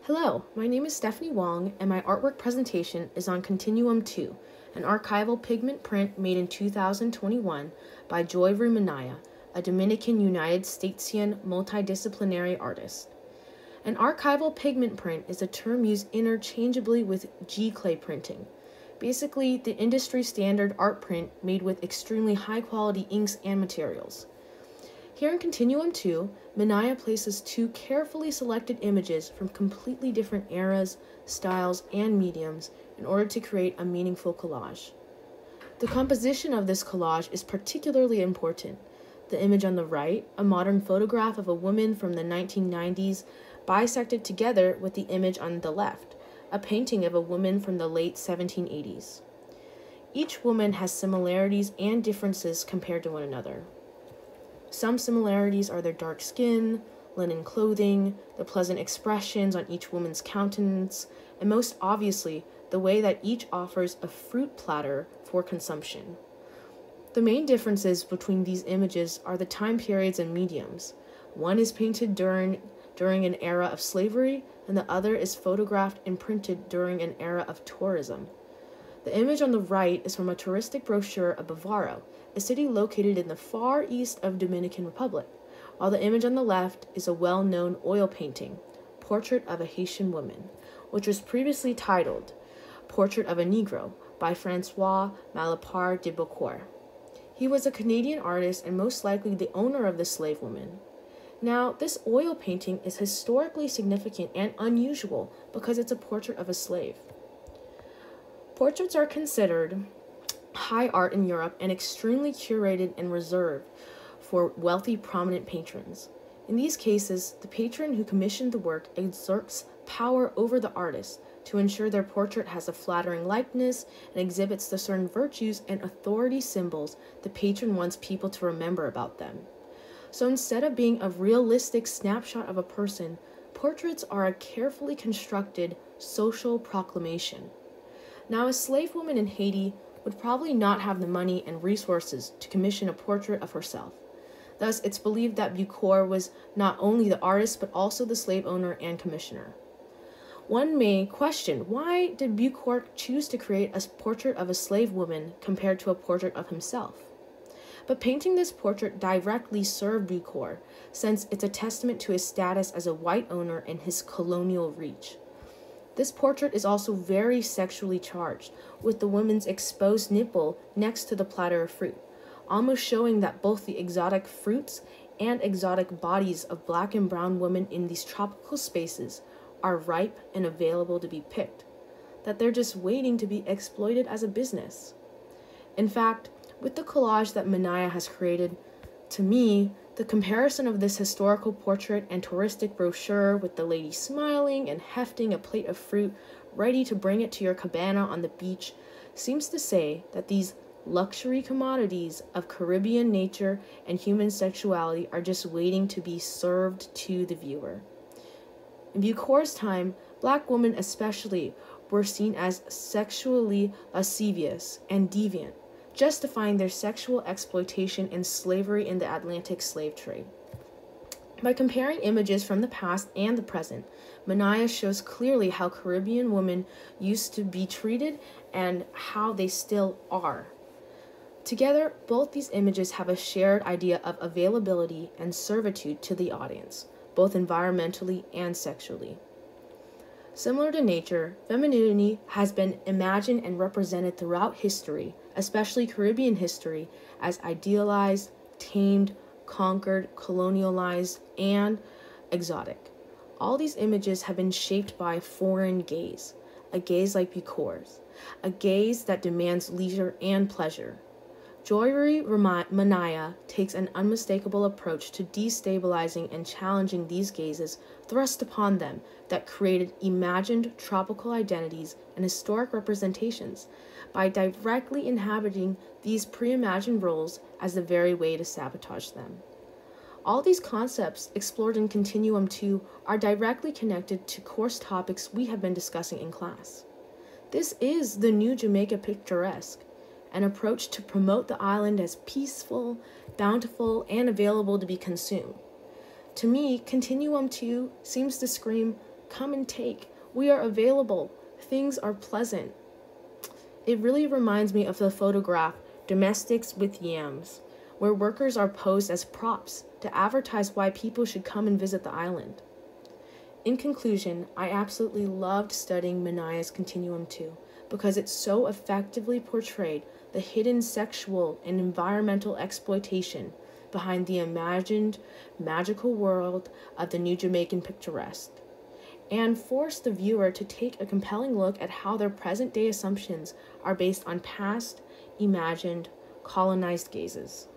Hello, my name is Stephanie Wong, and my artwork presentation is on Continuum 2, an archival pigment print made in 2021 by Joiri Minaya, a Dominican United Statesian multidisciplinary artist. An archival pigment print is a term used interchangeably with G-clay printing, basically the industry standard art print made with extremely high-quality inks and materials. Here in Continuum 2, Minaya places two carefully selected images from completely different eras, styles, and mediums in order to create a meaningful collage. The composition of this collage is particularly important. The image on the right, a modern photograph of a woman from the 1990s, bisected together with the image on the left, a painting of a woman from the late 1780s. Each woman has similarities and differences compared to one another. Some similarities are their dark skin, linen clothing, the pleasant expressions on each woman's countenance, and most obviously, the way that each offers a fruit platter for consumption. The main differences between these images are the time periods and mediums. One is painted during an era of slavery, and the other is photographed and printed during an era of tourism. The image on the right is from a touristic brochure of Bavaro, a city located in the far east of Dominican Republic, while the image on the left is a well-known oil painting, Portrait of a Haitian Woman, which was previously titled Portrait of a Negro by Francois Malapart de Beaucourt. He was a Canadian artist and most likely the owner of the slave woman. Now, this oil painting is historically significant and unusual because it's a portrait of a slave. Portraits are considered high art in Europe and extremely curated and reserved for wealthy, prominent patrons. In these cases, the patron who commissioned the work exerts power over the artist to ensure their portrait has a flattering likeness and exhibits the certain virtues and authority symbols the patron wants people to remember about them. So instead of being a realistic snapshot of a person, portraits are a carefully constructed social proclamation. Now, a slave woman in Haiti would probably not have the money and resources to commission a portrait of herself. Thus, it's believed that Beaucourt was not only the artist, but also the slave owner and commissioner. One may question, why did Beaucourt choose to create a portrait of a slave woman compared to a portrait of himself? But painting this portrait directly served Beaucourt, since it's a testament to his status as a white owner and his colonial reach. This portrait is also very sexually charged, with the woman's exposed nipple next to the platter of fruit, almost showing that both the exotic fruits and exotic bodies of black and brown women in these tropical spaces are ripe and available to be picked, that they're just waiting to be exploited as a business. In fact, with the collage that Minaya has created, to me, the comparison of this historical portrait and touristic brochure with the lady smiling and hefting a plate of fruit ready to bring it to your cabana on the beach seems to say that these luxury commodities of Caribbean nature and human sexuality are just waiting to be served to the viewer. In Beaucourt's time, black women especially were seen as sexually lascivious and deviant, justifying their sexual exploitation and slavery in the Atlantic slave trade. By comparing images from the past and the present, Minaya shows clearly how Caribbean women used to be treated and how they still are. Together, both these images have a shared idea of availability and servitude to the audience, both environmentally and sexually. Similar to nature, femininity has been imagined and represented throughout history, especially Caribbean history, as idealized, tamed, conquered, colonialized, and exotic. All these images have been shaped by a foreign gaze, a gaze like Beaucourt's, a gaze that demands leisure and pleasure. Joiri Minaya takes an unmistakable approach to destabilizing and challenging these gazes thrust upon them that created imagined tropical identities and historic representations by directly inhabiting these pre-imagined roles as the very way to sabotage them. All these concepts explored in Continuum 2 are directly connected to course topics we have been discussing in class. This is the new Jamaica Picturesque, an approach to promote the island as peaceful, bountiful, and available to be consumed. To me, Continuum 2 seems to scream Come and take. We are available. Things are pleasant. It really reminds me of the photograph Domestics with Yams, where workers are posed as props to advertise why people should come and visit the island. In conclusion, I absolutely loved studying Minaya's Continuum 2 because it so effectively portrayed the hidden sexual and environmental exploitation behind the imagined magical world of the New Jamaican picturesque, and forced the viewer to take a compelling look at how their present-day assumptions are based on past, imagined, colonized gazes.